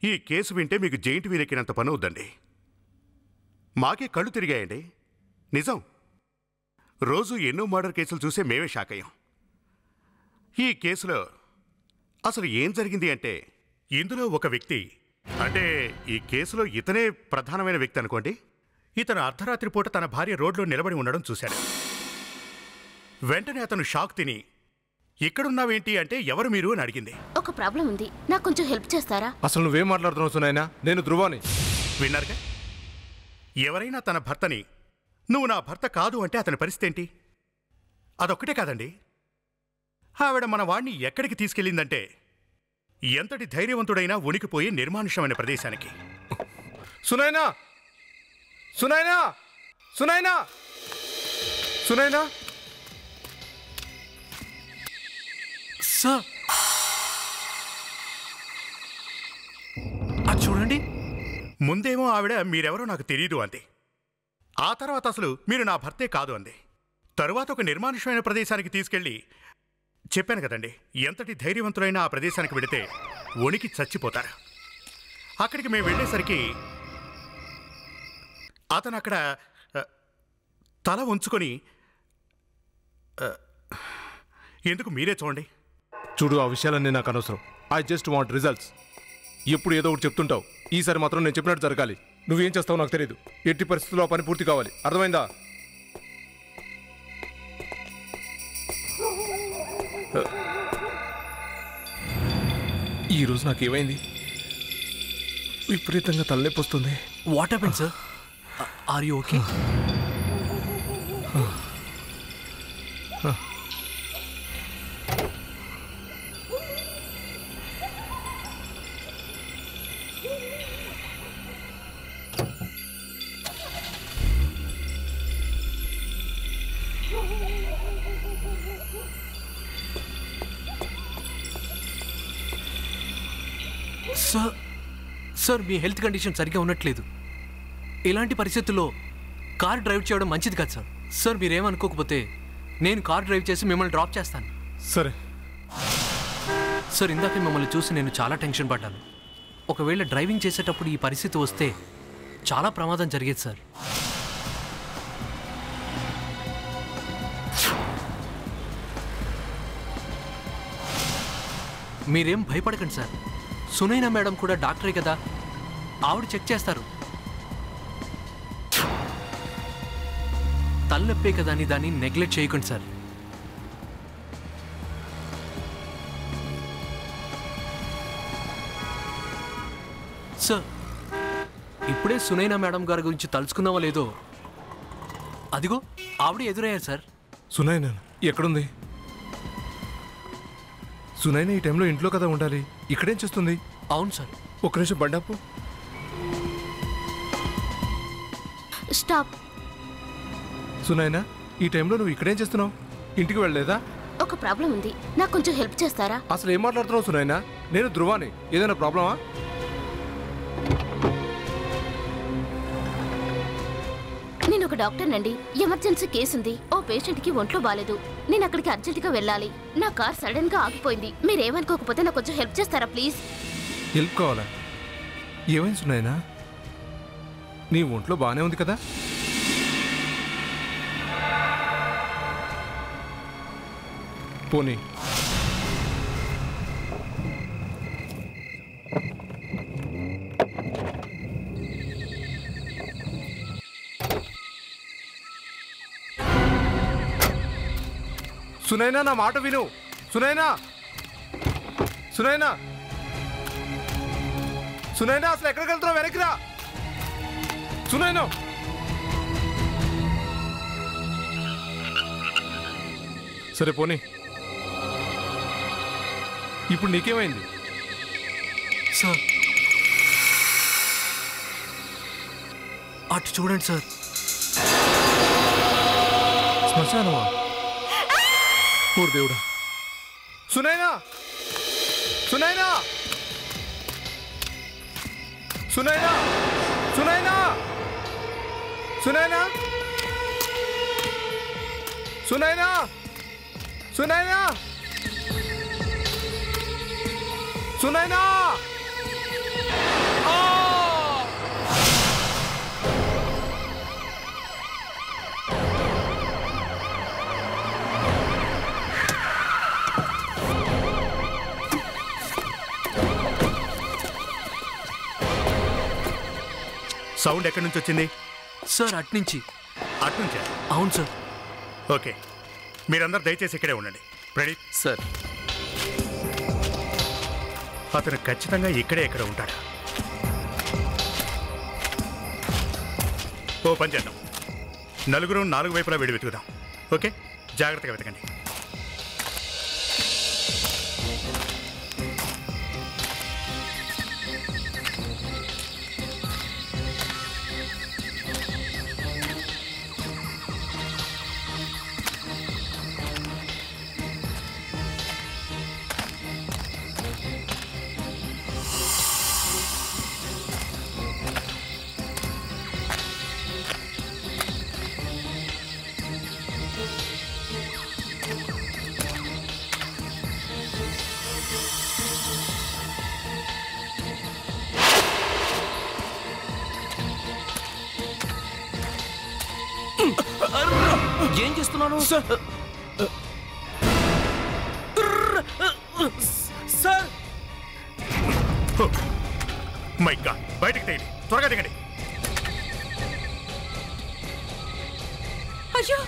ఈ కేసు వింటే మీకు జైంట్ వీరెక్కినంత పని అవుద్దండి. మాకే కళ్ళు తిరిగాయండి. నిజం. రోజు ఎన్నో మర్డర్ కేసులు చూసే మేమే షాక్ అయ్యాం. ఈ కేసులో అసలు ఏం జరిగింది అంటే, ఇందులో ఒక వ్యక్తి, అంటే ఈ కేసులో ఇతనే ప్రధానమైన వ్యక్తి అనుకోండి, ఇతను అర్ధరాత్రి పూట తన భార్య రోడ్లో నిలబడి ఉండడం చూశాడు. వెంటనే అతను షాక్ తిని, ఇక్కడున్నావేంటి అంటే ఎవరు మీరు అని అడిగింది. ఒక ప్రాబ్లం ఉంది, నాకు కొంచెం హెల్ప్ చేస్తారా? అసలు నువ్వేం మాట్లాడుతున్నావు సునైనా? నేను ధ్రువాని. విన్నారుగా? ఎవరైనా తన భర్తని నువ్వు నా భర్త కాదు అంటే అతని పరిస్థితి ఏంటి? అదొక్కటే కాదండి, ఆవిడ మన వాణ్ణి ఎక్కడికి తీసుకెళ్ళిందంటే ఎంతటి ధైర్యవంతుడైనా ఉనికిపోయి నిర్మానుష్యమైన ప్రదేశానికి. సునైనా, సునైనా, సునైనా, సునైనా. సార్ అది చూడండి. ముందేమో ఆవిడ మీరెవరో నాకు తెలియదు అంది. ఆ తర్వాత అసలు మీరు నా భర్తే కాదు అంది. తరువాత ఒక నిర్మానుష్యమైన ప్రదేశానికి తీసుకెళ్ళి, చెప్పాను కదండి, ఎంతటి ధైర్యవంతులైన ఆ ప్రదేశానికి వెళితే వణికి చచ్చిపోతారు. అక్కడికి మేము వెళ్ళేసరికి అతను అక్కడ తల ఉంచుకొని, ఎందుకు మీరే చూడండి. చూడు, ఆ విషయాలన్నీ నాకు అనవసరం. I just want results. ఎప్పుడు ఏదో ఒకటి చెప్తుంటావు. ఈసారి మాత్రం నేను చెప్పినట్టు జరగాలి. నువ్వేం చేస్తావో నాకు తెలియదు. ఎట్టి పరిస్థితుల్లో ఆ పని పూర్తి కావాలి. అర్థమైందా? ఈరోజు నాకేమైంది? విపరీతంగా తలనొప్పి వస్తుంది. What happened sir? Are you okay? Sir, sir మీ హెల్త్ కండిషన్ సరిగ్గా ఉన్నట్లేదు. ఇలాంటి పరిస్థితుల్లో కార్ డ్రైవ్ చేయడం మంచిది కాదు సార్. సార్ మీరేమనుకోకపోతే నేను కార్ డ్రైవ్ చేసి మిమ్మల్ని డ్రాప్ చేస్తాను. సరే సార్, ఇందాక మిమ్మల్ని చూసి నేను చాలా టెన్షన్ పడ్డాను. ఒకవేళ డ్రైవింగ్ చేసేటప్పుడు ఈ పరిస్థితి వస్తే చాలా ప్రమాదం జరిగేది సార్. మీరేం భయపడకండి సార్. సునైనా మేడం కూడా డాక్టరే కదా, ఆవిడ చెక్ చేస్తారు. తలనొప్పే కదా అని దాన్ని నెగ్లెక్ట్ చేయకండి సార్. సార్, ఇప్పుడే సునైనా మేడం గారి గురించి తలుచుకున్నావా లేదో, అదిగో ఆవిడ ఎదురయ్యారు సార్. సునైనా ఎక్కడుంది? సునైనా ఈ టైంలో ఇంట్లో కదా ఉండాలి. ఇక్కడేం చేస్తుంది? అవును సార్. ఒక్క నిమిషం బండాపు. స్టాప్. సునైనా, ఈ టైంలో నువ్వు ఇక్కడేం చేస్తున్నావు? ఇంటికి వెళ్ళలేదా? ఒక ప్రాబ్లం ఉంది, నాకు కొంచెం హెల్ప్ చేస్తారా? అసలు ఏం మాట్లాడుతున్నావు సునైనా? నేను ధ్రువాని. ఏదైనా ప్రాబ్లమా? నేను ఒక డాక్టర్ నండి. ఎమర్జెన్సీ కేసు ఉంది. ఓ పేషెంట్ కి ఒంట్లో బాలేదు. నేను అక్కడికి అర్జెంట్ గా వెళ్ళాలి. నా కార్ సడన్ గా ఆగిపోయింది. మీరేమనుకోకపోతే నాకు కొంచెం హెల్ప్ చేస్తారా ప్లీజ్? హెల్ప్ కావాలా? ఏమైంది సునైనా? నీ ఒంట్లో బాగానే ఉంది కదా? పోనీ సునైనా, నా మాట విను. సునైనా, సునైనా, సునైనా, అసలు ఎక్కడికి వెళ్తున్నావు? వెనక్కి రా సునైనా. సరే పోనీ, ఇప్పుడు నీకేమైంది? సార్, అటు చూడండి సార్. శ్మశానమా? ఓ దేవుడా. సునైనా, సునైనా, సునైనా, సునైనా, సునైనా, సునైనా, సునైనా, సునైనా. సౌండ్ ఎక్కడి నుంచి వచ్చింది? సార్ అట్నుంచి. అట్నుంచా? అవును సార్. ఓకే, మీరందరూ దయచేసి ఇక్కడే ఉండండి. Ready sir. అతను ఖచ్చితంగా ఇక్కడే ఎక్కడ ఉంటాడు. ఓ పని చేద్దాం, నలుగురు 4 వైపులా వెళ్ళి వెతుకుదాం. ఓకే, జాగ్రత్తగా వెతకండి. ఏం చేస్తున్నాను సార్? మై గాడ్, బయటకు తెయండి, త్వరగా దిగండి. అయ్యో,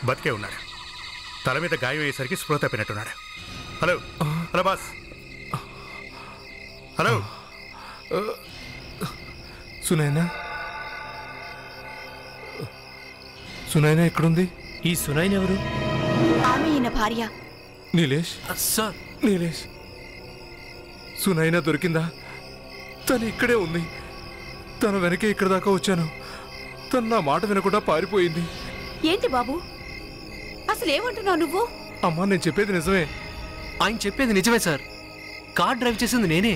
బతికే ఉన్నాడు. తల మీద గాయం అయ్యేసరికి స్పృహ తప్పినట్టున్నాడు. Hello hello boss, hello. Sunaina, Sunaina ఎక్కడుంది? ఈ సునైన ఎవరు? ఆమె ఈయన భార్య. నీలేష్, సార్. నీలేష్, సునైనా దొరికిందా? తను ఇక్కడే ఉంది. తన వెనకే ఇక్కడ దాకా వచ్చాను. తను నా మాట వినకుండా పారిపోయింది. ఏంటి బాబు, అసలు ఏమంటున్నావు నువ్వు? అమ్మా, నేను చెప్పేది నిజమే. ఆయన చెప్పేది నిజమే సార్. కార్ డ్రైవ్ చేసింది నేనే.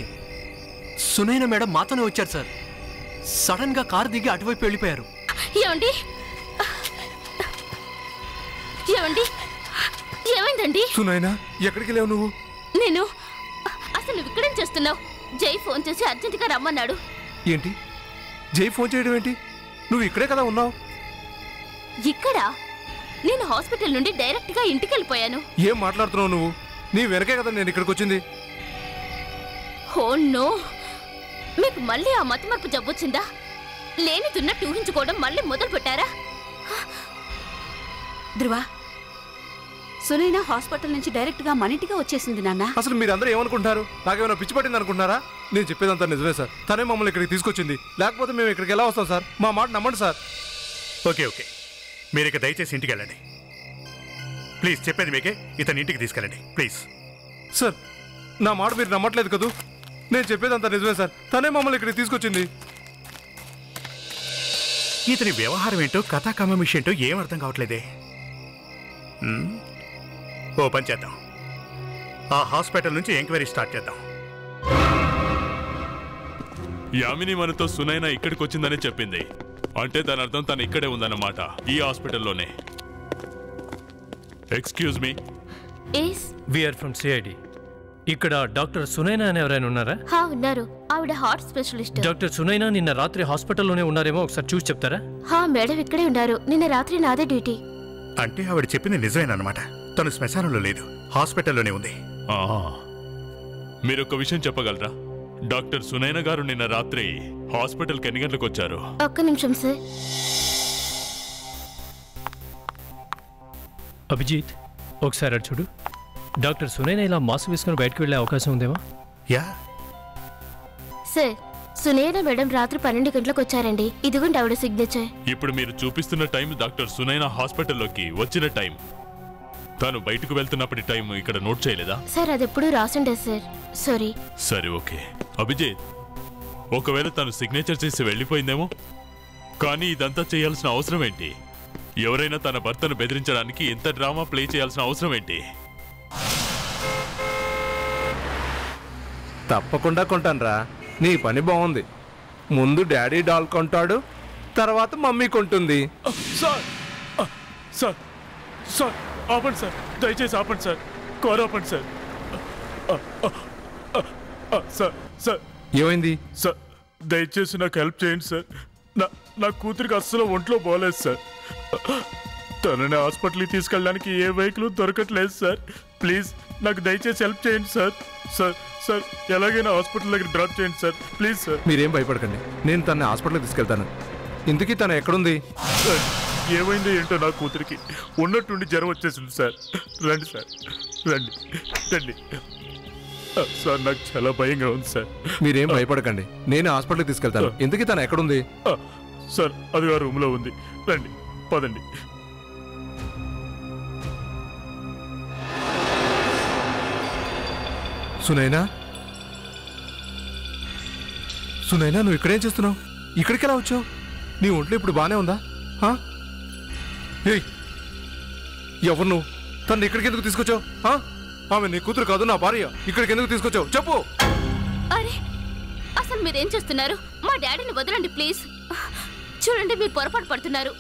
సునైన మేడం మాతోనే వచ్చారు సార్. సడన్ గా కార్ దిగి అటువైపు వెళ్ళిపోయారు. ఏమండి ఏమండి ఏమైందండి? సునైనా, ఎక్కడికి లేవు నువ్వు? నేను అసలు నువ్వు ఇక్కడేం చేస్తున్నావు? జై ఫోన్ చేసి అర్జెంటుగా రమ్మన్నాడు. ఏంటి? జై ఫోన్ చేయడం ఏంటి? నువ్వు ఇక్కడే కదా ఉన్నావు. ఇక్కడ నేను హాస్పిటల్ నుండి డైరెక్ట్ గా ఇంటికి వెళ్ళిపోయాను. ఏం మాట్లాడుతున్నావు నువ్వు? నీ వెనకే కదా నేను ఇక్కడికి వచ్చింది. ఓ నో, మీకు మళ్ళీ ఆ మతిమరుపు జబ్బొచ్చిందా? లేనిదున్నట్టు ఊహించుకోవడం మళ్ళీ మొదలు పెట్టారా? ధ్రువ, సునైనా హాస్పిటల్ నుంచి డైరెక్ట్ గా మన ఇంటిగా వచ్చేసింది నాన్న. అసలు మీరందరూ ఏమనుకుంటారు? నాకేమైనా పిచ్చి పట్టింది అనుకుంటున్నారా? నేను చెప్పేదంతా నిజమే సార్. తనే మమ్మల్ని ఇక్కడికి తీసుకొచ్చింది. లేకపోతే మేము ఇక్కడికి ఎలా వస్తాం సార్? మా మాట నమ్మండి సార్. ఓకే ఓకే, మీరు ఇక దయచేసి ఇంటికి వెళ్ళండి ప్లీజ్. చెప్పేది మీకే, ఇతని ఇంటికి తీసుకెళ్ళండి ప్లీజ్. సార్, నా మాట మీరు నమ్మట్లేదు కదూ? నేను చెప్పేదంతా నిజమే సార్. తనే మమ్మల్ని ఇక్కడికి తీసుకొచ్చింది. ఇతని వ్యవహారం ఏంటో, కథాకమమిషి ఏంటో ఏం అర్థం కావట్లేదే. ఓ పని చేద్దాం, ఆ హాస్పిటల్ నుంచి ఎంక్వైరీ స్టార్ట్ చేద్దాం. యామిని మనతో సునైనా ఇక్కడికి వచ్చిందని చెప్పింది. అంటే దాని అర్థం తను ఇక్కడే ఉందన్నమాట, ఈ హాస్పిటల్లోనే. Excuse me, we're from CID. ఇక్కడ డాక్టర్ సునైనా అని ఎవరైనా ఉన్నారా? ఉన్నారు. ఆవిడ హార్ట్ స్పెషలిస్ట్. డాక్టర్ సునైనా నిన్న రాత్రి హాస్పిటల్లోనే ఉన్నారేమో, ఒకసారి చూసి చెప్తారా? మేడం ఇక్కడే ఉన్నారు. నిన్న రాత్రి నాదే డ్యూటీ. అంటే ఆవిడ చెప్పింది నిజమేనమాట. తను శ్మశానంలో లేదు, హాస్పిటల్లోనే ఉంది. మీరు ఒక విషయం చెప్పగలరా? డాక్టర్ సునైనా గారు నిన్న రాత్రి హాస్పిటల్కి ఎన్ని గంటలకు వచ్చారు? ఒక్క నిమిషం సార్. అభిజిత్, ఒకసారి అటు చూడు. డాక్టర్ సునైనా ఇలా మాస్క్ వేసుకుని బయటకు వెళ్ళే అవకాశం ఉందేమో? యా సార్, సునైనా మేడం రాత్రి 12 గంటలకు వచ్చారండి. ఇదిగోండి ఆవిడ సిగ్నేచర్. ఇప్పుడు మీరు చూపిస్తున్న టైం డాక్టర్ సునైనా హాస్పిటల్లోకి వచ్చిన టైం. తను బయటకు వెళ్తున్నప్పటి టైం ఇక్కడ నోట్ చేయలేదా? సార్, అది ఎప్పుడు రాసుండేది సార్. సారీ. సరే ఓకే. అభిజిత్, ఒకవేళ తను సిగ్నేచర్ చేసి వెళ్ళిపోయిందేమో. కానీ ఇదంతా చేయాల్సిన అవసరం ఏంటి? ఎవరైనా తన భర్తను బెదిరించడానికి ఎంత డ్రామా ప్లే చేయాల్సిన అవసరం ఏంటి? తప్పకుండా కొంటానురా. నీ పని బాగుంది. ముందు డాడీ డాల్ కొంటాడు, తర్వాత మమ్మీ కొంటుంది. సార్ సార్ సార్ ఆపండి సార్, దయచేసి ఆపండి సార్, కోరాపండి సార్. సార్ సార్ ఏమైంది? సార్ దయచేసి నాకు హెల్ప్ చేయండి సార్. నా కూతురికి అస్సలు ఒంట్లో బాగలేదు సార్. తనని హాస్పిటల్కి తీసుకెళ్ళడానికి ఏ వెహికల్ దొరకట్లేదు సార్. ప్లీజ్ నాకు దయచేసి హెల్ప్ చేయండి సార్. సార్ సార్ ఎలాగైనా హాస్పిటల్ దగ్గర డ్రాప్ చేయండి సార్. Please sir. మీరేం భయపడకండి, నేను తనని హాస్పిటల్కి తీసుకెళ్తాను. ఇంతకీ తను ఎక్కడుంది? సార్ ఏమైందో ఏంటో నా కూతురికి ఉన్నట్టుండి జ్వరం వచ్చేసింది సార్. రండి సార్, రండి రండి సార్. నాకు చాలా భయంగా ఉంది సార్. మీరేం భయపడకండి, నేను హాస్పిటల్కి తీసుకెళ్తాను. ఇంతకీ తను ఎక్కడుంది? సార్ అది ఆ రూమ్లో ఉంది. రండి పదండి. సునైనా, సునైనా నువ్వు ఇక్కడేం చేస్తున్నావు? ఇక్కడికి ఎలా వచ్చావు? నీ ఒంట్లో ఇప్పుడు బాగానే ఉందా? ఏయ్, ఎవరు నువ్వు? తను ఇక్కడికి ఎందుకు తీసుకొచ్చావు? ఆమె నీ కూతురు కాదు, నా భార్య. ఇక్కడికి ఎందుకు తీసుకొచ్చావు చెప్పు. అరే అసలు మీరేం చేస్తున్నారు? మా డాడీని వదలండి ప్లీజ్. చూడండి మీరు పొరపాటు పడుతున్నారు.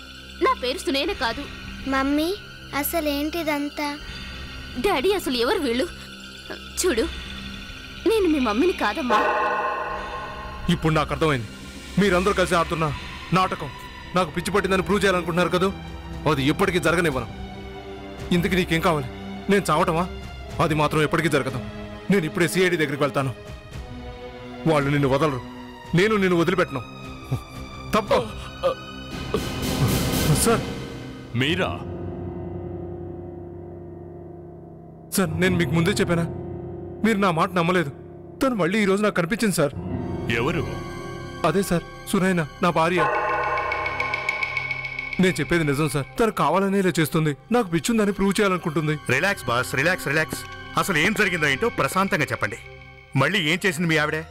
నా పేరు సునైన కాదు. మమ్మీ అసలేంటిదంతా? డాడీ అసలు ఎవరు వీళ్ళు? చూడు, నేను మీ మమ్మీని కాదమ్మా. ఇప్పుడు నాకు అర్థమైంది. మీరందరూ కలిసి ఆడుతున్నా నాటకం నాకు పిచ్చి పట్టిందని ప్రూవ్ చేయాలనుకుంటున్నారు కదా. అది ఎప్పటికీ జరగనివ్వను. ఇందుకు నీకేం కావాలి? నేను చావటమా? అది మాత్రం ఎప్పటికీ జరగదు. నేను ఇప్పుడే సిఐడి దగ్గరికి వెళ్తాను. వాళ్ళు నిన్ను వదలరు, నేను నిన్ను వదిలిపెట్టను. తప్ప సార్. మీరా? సార్ నేను మీకు ముందే చెప్పానా? మీరు నా మాట నమ్మలేదు. తను మళ్ళీ ఈరోజు నాకు కనిపించింది సార్. ఎవరు? అదే సార్, సునైన, నా భార్య. నేను చెప్పేది నిజం సార్. తను కావాలనే ఇలా చేస్తుంది. నాకు పిచ్చుందని ప్రూవ్ చేయాలనుకుంటుంది. Relax boss, relax relax. అసలు ఏం జరిగిందో ఏంటో ప్రశాంతంగా చెప్పండి. మళ్ళీ ఏం చేసింది మీ ఆవిడే?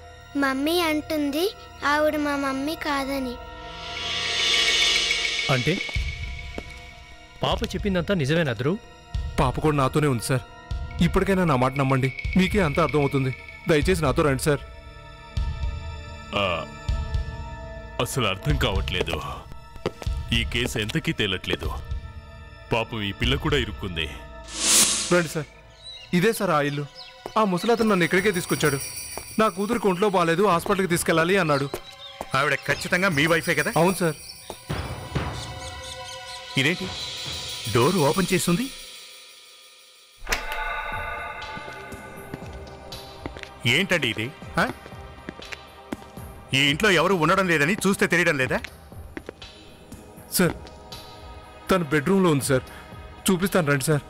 మమ్మీ అంటుంది ఆవిడ మా మమ్మీ కాదని. అంటే పాప చెప్పిందంతా నిజమేనా ధ్రువ్? పాప కూడా నాతోనే ఉంది సార్. ఇప్పటికైనా నా మాట నమ్మండి, మీకే అంతా అర్థమవుతుంది. దయచేసి నాతో రండి సార్. అసలు అర్థం కావట్లేదు. ఈ కేసు ఎంతకీ తేలట్లేదు. పాపం ఈ పిల్ల కూడా ఇరుక్కుంది. రండి సార్. ఇదే సార్ ఆ ఇల్లు. ఆ ముసలతను నన్ను ఇక్కడికే తీసుకొచ్చాడు. నా కూతురికి ఒంట్లో బాగాలేదు, హాస్పిటల్కి తీసుకెళ్ళాలి అన్నాడు. ఆవిడ ఖచ్చితంగా మీ వైఫే కదా? అవును సార్. ఇదేంటి డోర్ ఓపెన్ చేస్తుంది? ఏంటండి ఇది? ఈ ఇంట్లో ఎవరు ఉండడం లేదని చూస్తే తెలియడం లేదా? సార్ తన బెడ్రూమ్లో ఉంది సార్. చూపిస్తాను రండి సార్.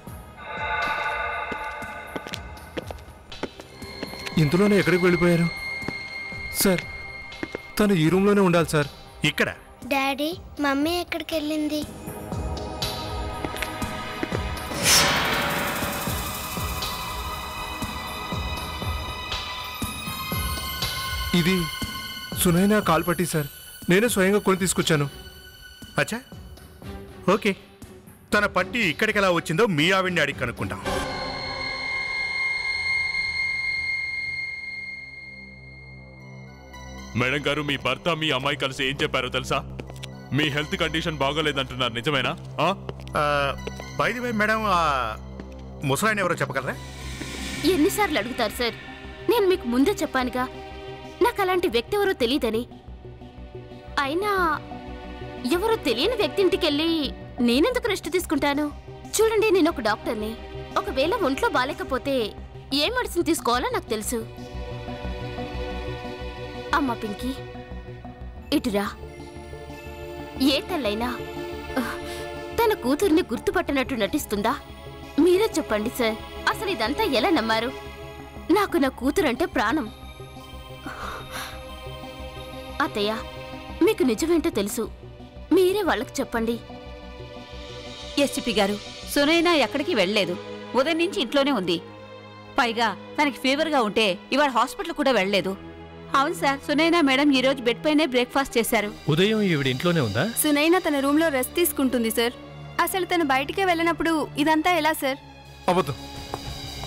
ఇంతలోనే ఎక్కడికి వెళ్ళిపోయారు సార్? తను ఈ రూమ్లోనే ఉండాలి సార్. ఇక్కడ డాడీ మమ్మీ ఎక్కడికి వెళ్ళింది? ఇది సునైనా కాల్పట్టి సార్. నేనే స్వయంగా కొని తీసుకొచ్చాను. అచ్చా, ఓకే. తన పట్టి ఇక్కడికి ఎలా వచ్చిందో మీ ఆవిడ్ని అడిగి కనుక్కుంటాం. మేడం గారు, మీ భర్త మీ అమ్మాయి కలిసి ఏం చెప్పారో తెలుసా? మీ హెల్త్ కండిషన్ బాగోలేదంటున్నారు, నిజమేనా? బై ది వే మేడం, ముసలాయన ఎవరో చెప్పగలరా? ఎన్నిసార్లు అడుగుతారు సార్? నేను మీకు ముందే చెప్పానుగా, నాకు అలాంటి వ్యక్తి ఎవరో తెలియదని. అయినా ఎవరో తెలియని వ్యక్తి ఇంటికెళ్ళి నేనెందుకు రెస్ట్ తీసుకుంటాను? చూడండి, నేను ఒక డాక్టర్ని. ఒకవేళ ఒంట్లో బాలేకపోతే ఏ మెడిసిన్ తీసుకోవాలో నాకు తెలుసు. అమ్మ పింకీ, ఇటురా. ఏ తల్లైనా తన కూతుర్ని గుర్తుపట్టనట్టు నటిస్తుందా? మీరే చెప్పండి సార్, అసలు ఇదంతా ఎలా నమ్మారు? నాకు నా కూతురంటే ప్రాణం. అత్తయ్య, మీకు నిజమేంటో తెలుసు, మీరే వాళ్ళకి చెప్పండి. ఎస్టిపి గారు, సునైనా ఎక్కడికి వెళ్ళలేదు. ఉదయం నుంచి ఇంట్లోనే ఉంది. పైగా తనకి ఫీవర్గా ఉంటే ఇవాళ హాస్పిటల్ కూడా వెళ్ళలేదు. అవును సార్, సునైనా మేడం ఈ రోజు బెడ్ పైనే బ్రేక్ఫాస్ట్ చేశారు. ఉదయం ఈవిడ ఇంట్లోనే ఉందా? సునైనా తన రూమ్ లో రెస్ట్ తీసుకుంటుంది సార్. అసలు తను బయటికే వెళ్ళినప్పుడు ఇదంతా ఎలా సార్? అబద్ధం.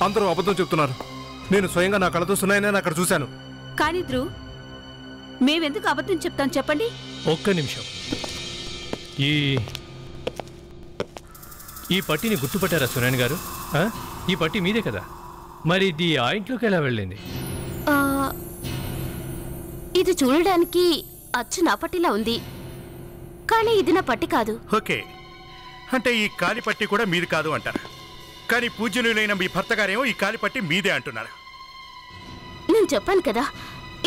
అందరూ అబద్ధం చెప్తున్నారు. నేను స్వయంగా నా కళ్ళతో సునైనా అక్కడ చూశాను. కానీ ధ్రువ్, మేమెందుకు అబద్ధం చెప్తాం చెప్పండి? ఒక్క నిమిషం. ఈ పట్టిని గుర్తుపట్టారా సునైన గారు? ఈ పట్టి మీదే కదా? మరి ఇది ఆ ఇంట్లోకి ఎలా వెళ్ళింది? ఇది చూడడానికి అచ్చు నా పట్టిలా ఉంది, కానీ ఇది నా పట్టి కాదు. ఓకే, అంటే ఈ కాలిపట్టి కూడా మీది కాదు అంటారు. కానీ పూజ్యులైన మీ భర్త గారేమో ఈ కాలిపట్టి మీదే అంటున్నారు. నేను చెప్పాను కదా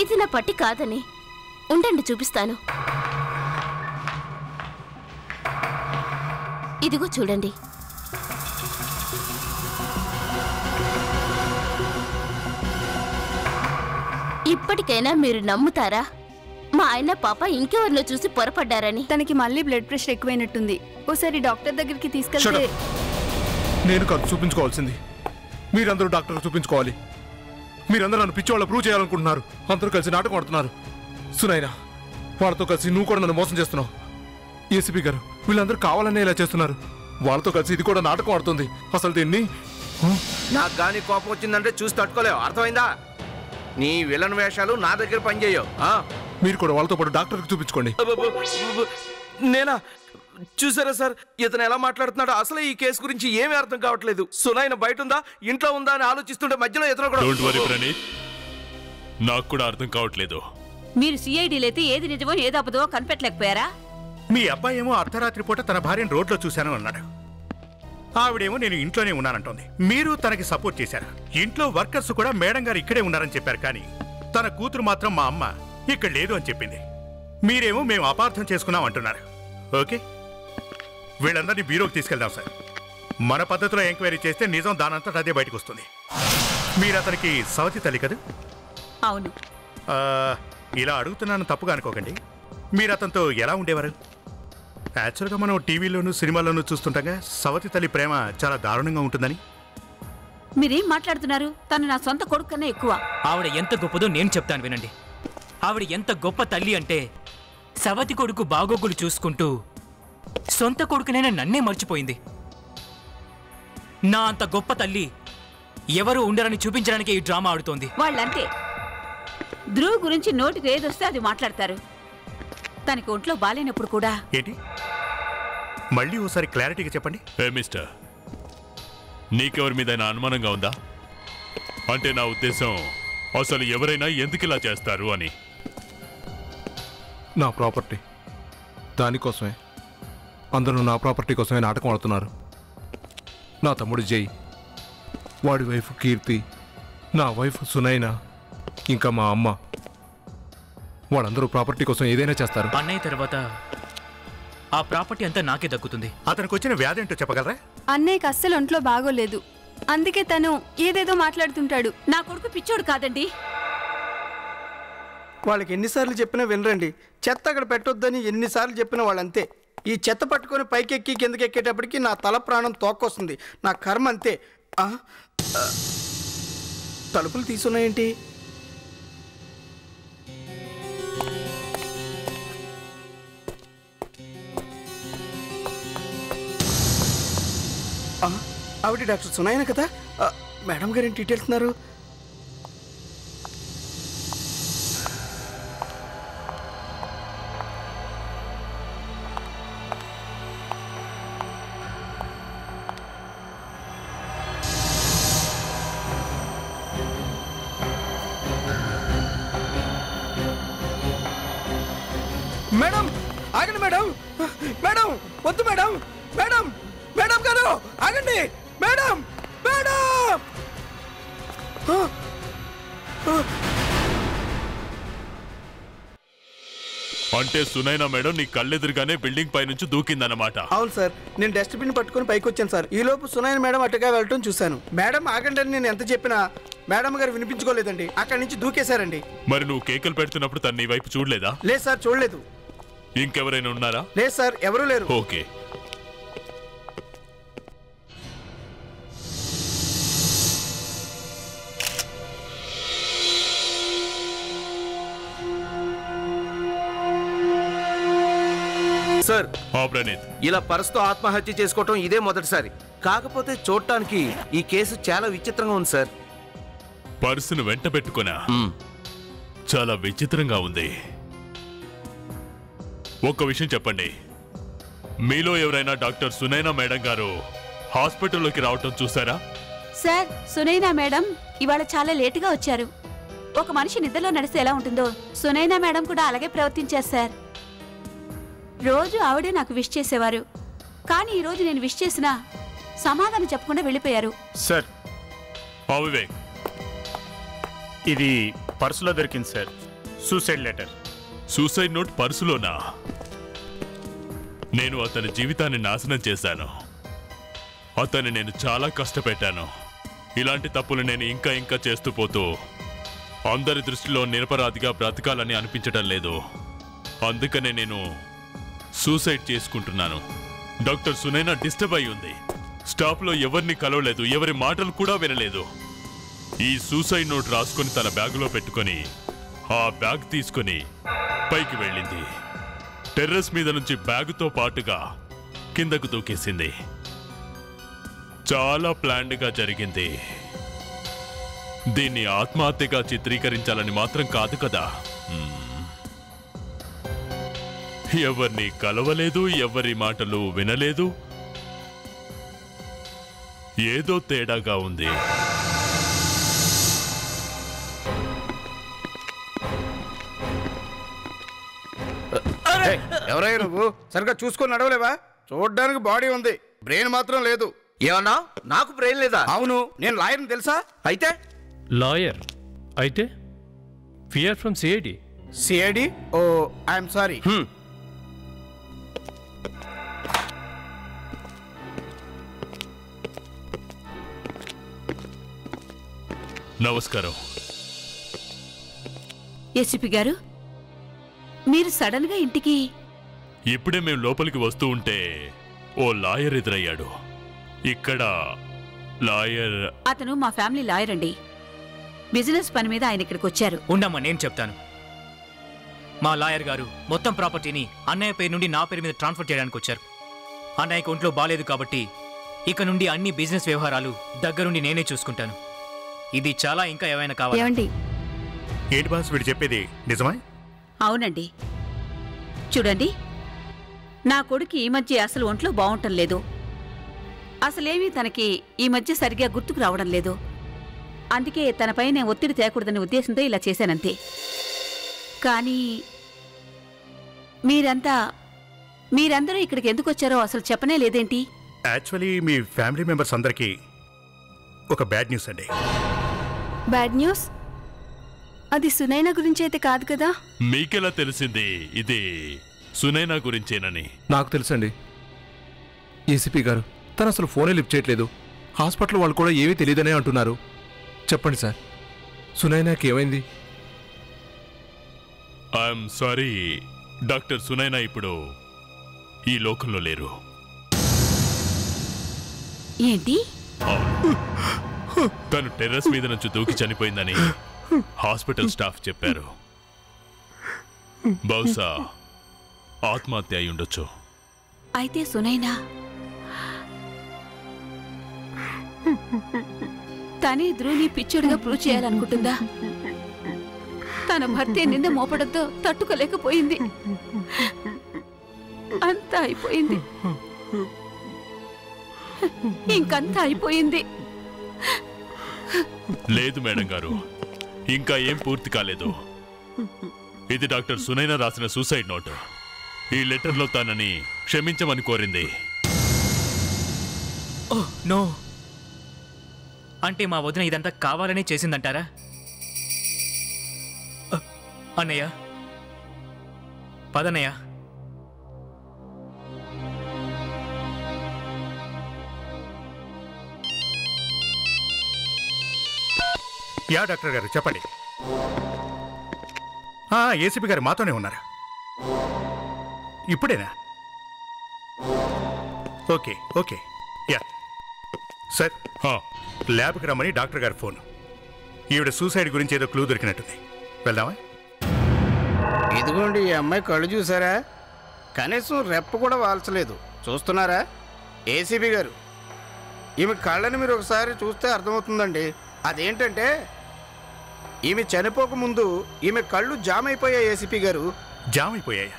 ఇది నా పట్టి కాదని. ఉండండి చూపిస్తాను. ఇదిగో చూడండి. ఇప్పటికైనా మీరు నమ్ముతారా మా ఆయన పాప ఇంకెవరినో చూసి పొరపడ్డారని? తనకి మళ్ళీ బ్లడ్ ప్రెషర్ ఎక్కువైనట్టుంది. ఓసారి డాక్టర్ దగ్గరికి తీసుకెళ్తే. నేను కాదు చూపించుకోవాల్సింది, మీరందరూ డాక్టర్ చూపించుకోవాలి. మీరందరూ నన్ను పిచ్చివాళ్ళ ప్రూవ్ చేయాలనుకుంటున్నారు. అందరూ కలిసి నాటకం ఆడుతున్నారు. సునైనా వాళ్ళతో కలిసి నువ్వు కూడా నన్ను మోసం చేస్తున్నావు. ఏసీపీ గారు వీళ్ళందరూ కావాలనే ఇలా చేస్తున్నారు. వాళ్ళతో కలిసి ఇది కూడా నాటకం ఆడుతుంది. అసలు దీన్ని నాకు గానీ కోపం వచ్చిందంటే చూసి తట్టుకోలేవు, అర్థమైందా? నీ విలన్ వేషాలు నా దగ్గర పనిచేయవు. మీరు కూడా వాళ్ళతో పాటు డాక్టర్కి చూపించుకోండి. నేనా? చూసారా సార్ ఇతను ఎలా మాట్లాడుతున్నాడు? అసలు ఈ కేసు గురించి ఏమీ అర్థం కావట్లేదు. సునైన బయట ఉందా ఇంట్లో ఉందా అని ఆలోచిస్తుంటే మధ్యలో ఇతను కూడా. డోంట్ వరీ ప్రణీత్, నాకు కూడా అర్థం కావట్లేదు. మీరు సిఐడీలు అయితే ఏది నిజమో ఏది అబద్ధమో కనిపెట్టలేకపోయారా? మీ అబ్బాయి ఏమో అర్ధరాత్రి పూట తన భార్యను రోడ్లో చూశాను అన్నాడు. ఆవిడేమో నేను ఇంట్లోనే ఉన్నానంటోంది. మీరు తనకి సపోర్ట్ చేశారు. ఇంట్లో వర్కర్స్ కూడా మేడం గారు ఇక్కడే ఉన్నారని చెప్పారు. కానీ తన కూతురు మాత్రం మా అమ్మ ఇక్కడ లేదు అని చెప్పింది. మీరేమో మేము అపార్థం చేసుకున్నాం అంటున్నారు. ఓకే, వీళ్ళందరినీ బ్యూరోకి తీసుకెళ్దాం సార్. మన పద్ధతిలో ఎంక్వైరీ చేస్తే నిజం దానంతట అదే బయటకు వస్తుంది. మీరు అతనికి సవతి తల్లి కదా? అవును. ఇలా అడుగుతున్నాను తప్పుగా అనుకోకండి. మీరు అతనితో ఎలా ఉండేవారు? యాక్చువల్గా మనం టీవీలోనూ సినిమాల్లోనూ చూస్తుండగా సవతి తల్లి ప్రేమ చాలా దారుణంగా ఉంటుందని. మీరేం మాట్లాడుతున్నారు? తను నా సొంత కొడుకు కన్నా ఎక్కువ. ఆవిడ ఎంత గొప్పదో నేను చెప్తాను వినండి. ఆవిడ ఎంత గొప్ప తల్లి అంటే సవతి కొడుకు బాగోగులు చూసుకుంటూ సొంత కొడుకునైనా నన్నే మర్చిపోయింది. నా అంత గొప్ప తల్లి ఎవరు ఉండరని చూపించడానికి ఈ డ్రామా ఆడుతోంది. వాళ్ళంతే. ధ్రువ్ గురించి నోటికి ఏదొస్తే అది మాట్లాడతారు. తనకి ఒంట్లో బాలేనప్పుడు కూడా. ఏంటి? మళ్ళీ ఓసారి క్లారిటీగా చెప్పండి. ఏ మిస్టర్, నీకెవరి మీద అనుమానంగా ఉందా? అంటే నా ఉద్దేశం అసలు ఎవరైనా ఎందుకు ఇలా చేస్తారు అని. నా ప్రాపర్టీ, దానికోసమే అందరూ నా ప్రాపర్టీ కోసమే నాటకం ఆడుతున్నారు. నా తమ్ముడు జై, వాడి వైఫ్ కీర్తి, నా వైఫ్ సునైనా, ఇంకా మా అమ్మ, వాళ్ళందరూ ప్రాపర్టీ కోసం ఏదైనా చేస్తారు. అన్నయ్య తర్వాత ఆ ప్రాపర్టీ అంతా నాకే దక్కుతుంది. అతనికి వచ్చిన వ్యాధి ఏంటో చెప్పగలరా? అన్నయ్యకి అస్సలు ఒంట్లో బాగోలేదు, అందుకే తను ఏదేదో మాట్లాడుతుంటాడు. నా కొడుకు పిచ్చోడు కాదండి. వాళ్ళకి ఎన్నిసార్లు చెప్పినా వినరండి. చెత్త అక్కడ పెట్టొద్దని ఎన్నిసార్లు చెప్పినా వాళ్ళంతే. ఈ చెత్త పట్టుకొని పైకెక్కి కిందకి ఎక్కేటప్పటికి నా తల ప్రాణం తోక్కొస్తుంది. నా కర్మ అంతే. తలుపులు తీసున్నాయేంటి? ఆవిడ డాక్టర్ సునైనా కదా? మేడం గారు ఏంటి డీటెయిల్స్ ఉన్నారు? మేడం ఆగండి మేడం. మేడం వద్దు మేడం. మేడం మేడం గారు ఆగండి. Madam madam. అంటే సునైనా మేడం నీ కళ్ళెదురుగానే బిల్డింగ్ పై నుంచి దూకిందన్నమాట. అవును సార్, నేను డస్ట్బిన్ పట్టుకొని పైకి వచ్చాను సార్. ఈ లోపు సునైనా మేడం అటుగా వెళ్ళటం చూశాను. మేడం ఆగండి అని నేను ఎంత చెప్పినా మేడం గారు వినిపించుకోలేదండి. అక్కడి నుంచి దూకేశారండి. మరి నువ్వు కేకలు పెడుతున్నప్పుడు తన నీ వైపు చూడలేదా? లేదు సార్, చూడలేదు. ఇంకెవరైనా ఉన్నారా? లేదు సార్, ఎవరూ లేరు. ఓకే. సార్ ప్రణీత్, ఇలా పర్సుతో ఆత్మహత్య చేసుకోవటం ఇదే మొదటిసారి. కాకపోతే చూడటానికి ఈ కేసు చాలా విచిత్రంగా ఉంది సార్. పర్సును వెంట పెట్టుకున్నా చాలా విచిత్రంగా ఉంది. ఒక్క విషయం చెప్పండి, మీలో ఎవరైనా డాక్టర్ సునైనా మేడం గారు హాస్పిటల్లోకి రావటం చూసారా? సార్, సునైనా మేడం ఇవాళ చాలా లేటుగా వచ్చారు. ఒక మనిషి నిద్రలో నడిస్తే ఎలా ఉంటుందో సునైనా మేడం కూడా అలాగే ప్రవర్తించారు సార్. రోజు ఆవిడే నాకు విష్ చేసేవారు. కానీ ఈరోజు నేను విష్ చేసినా సమాధానం చెప్పకుండా వెళ్ళిపోయారు. సార్ వివేక్, ఇది పర్సులో దొరికింది sir. Suicide letter. Suicide note పర్సులోనా? నేను అతని జీవితాన్ని నాశనం చేశాను. అతన్ని నేను చాలా కష్టపెట్టాను. ఇలాంటి తప్పులు నేను ఇంకా ఇంకా చేస్తూ పోతూ అందరి దృష్టిలో నిరపరాధిగా బ్రతకాలని అనిపించడం లేదు. అందుకనే నేను సూసైడ్ చేసుకుంటున్నాను. డాక్టర్ సునైనా డిస్టర్బ్ అయి ఉంది. స్టాఫ్లో ఎవరిని కలవలేదు, ఎవరి మాటలు కూడా వినలేదు. ఈ సూసైడ్ నోట్ రాసుకొని తన బ్యాగులో పెట్టుకొని ఆ బ్యాగ్ తీసుకొని పైకి వెళ్ళింది. టెర్రస్ మీద నుంచి బ్యాగుతో పాటుగా కిందకు దూకేసింది. చాలా ప్లాన్డ్గా జరిగింది. దీన్ని ఆత్మహత్యగా చిత్రీకరించాలని మాత్రం కాదు కదా. ఎవరిని కలవలేదు, ఎవరి మాటలు వినలేదు. ఏదో తేడాగా ఉంది. ఎవరయ్యా నువ్వు? సరిగ్గా చూసుకొని నడవలేవా? చూడడానికి బాడీ ఉంది, బ్రెయిన్ మాత్రం లేదు. ఏమన్నా? నాకు బ్రెయిన్ లేదా? అవును, నేను లాయర్ని తెలుసా? అయితే లాయర్ అయితే we're from CID. CID? Oh I'm sorry. నమస్కారం. ఏసీపీ గారు, మీరు సడన్ గా ఇంటికి? ఇప్పుడే మేము లోపలికి వస్తూ ఉంటే ఓ లాయర్ ఎదురయ్యాడు. ఇక్కడ లాయర్? అతను మా ఫ్యామిలీ లాయర్ అండి. బిజినెస్ పని మీద ఆయన ఇక్కడికి వచ్చారు. ఉండమ్మా, నేను చెప్తాను. మా లాయర్ గారు మొత్తం ప్రాపర్టీని అన్నయ్య పేరు నుండి నా పేరు మీద ట్రాన్స్ఫర్ చేయడానికి వచ్చారు. అన్నయ్యకి ఒంట్లో బాలేదు కాబట్టి ఇక నుండి అన్ని బిజినెస్ వ్యవహారాలు దగ్గరుండి నేనే చూసుకుంటాను. ఇది చాలా ఇంకా ఏమైనా కావాలి? ఏంటి బాస్ వీడు చెప్పేది నిజమా? అవునండి. చూడండి, నా కొడుకు ఈ మధ్య అసలు ఒంట్లో బాగుంటం లేదు. అసలేమీ తనకి ఈ మధ్య సరిగ్గా గుర్తుకు రావడం లేదు. అందుకే తనపై నేను ఒత్తిడి తేకూడదనే ఉద్దేశంతో ఇలా చేశానంతే. కానీ మీరందరూ ఇక్కడికి ఎందుకు వచ్చారో అసలు చెప్పనే లేదేంటి? యాక్చువల్లీ మీ ఫ్యామిలీ మెంబర్స్ అందరికీ ఒక బ్యాడ్ న్యూస్ అండి. Bad news? అది సునైనా గురించి అయితే కాదు కదా? మీకెలా తెలిసింది ఇది సునైనా గురించేనని? నాకు తెలుసండి. ఏసీపీ గారు, తను అసలు ఫోనే లిఫ్ట్ చేయట్లేదు. హాస్పిటల్ వాళ్ళు కూడా ఏమీ తెలియదనే అంటున్నారు. చెప్పండి సార్, సునైనాకి ఏమైంది? ఐఎమ్ సారీ డాక్టర్, సునైనా ఇప్పుడు ఈ లోకంలో లేరు. ఏంటి? తను టెర్రస్ మీద నుంచి దూకి చనిపోయిందని హాస్పిటల్ స్టాఫ్ చెప్పారు. బహుశా ఆత్మహత్య అయి ఉండొచ్చు. అయితే సునైనా తనే ధ్రువుని పిచ్చోడిగా ప్రూవ్ చేయాలనుకుంటుందా? తన భర్తే నింద మోపడంతో తట్టుకోలేకపోయింది. అంతా అయిపోయింది, ఇంకంతా అయిపోయింది. లేదు మేడం గారు, ఇంకా ఏం పూర్తి కాలేదు. ఇది డాక్టర్ సునైనా రాసిన సూసైడ్ నోట్. ఈ లెటర్లో తనని క్షమించమని కోరింది. ఓహ్ నో! అంటే మా వదిన ఇదంతా కావాలని చేసిందంటారా? అన్నయ్య, పదన్నయ్య. యా డాక్టర్ గారు చెప్పండి. ఏసీపీ గారు మాతోనే ఉన్నారా? ఇప్పుడేనా? Okay okay. యా సార్, ల్యాబ్కి రమ్మని డాక్టర్ గారి ఫోన్. ఈవిడ సూసైడ్ గురించి ఏదో క్లూ దొరికినట్టుంది. వెళ్దామా? ఇదిగోండి, ఈ అమ్మాయి కళ్ళు చూసారా? కనీసం రెప్ప కూడా వాల్చలేదు. చూస్తున్నారా ఏసీబీ గారు? ఈమె కళ్ళని మీరు ఒకసారి చూస్తే అర్థమవుతుందండి. అదేంటంటే ఈమె చనిపోకముందు ఈమె కళ్ళు జామ్ అయిపోయాయి. ఏసీపీ గారు, జామ్ అయిపోయాయా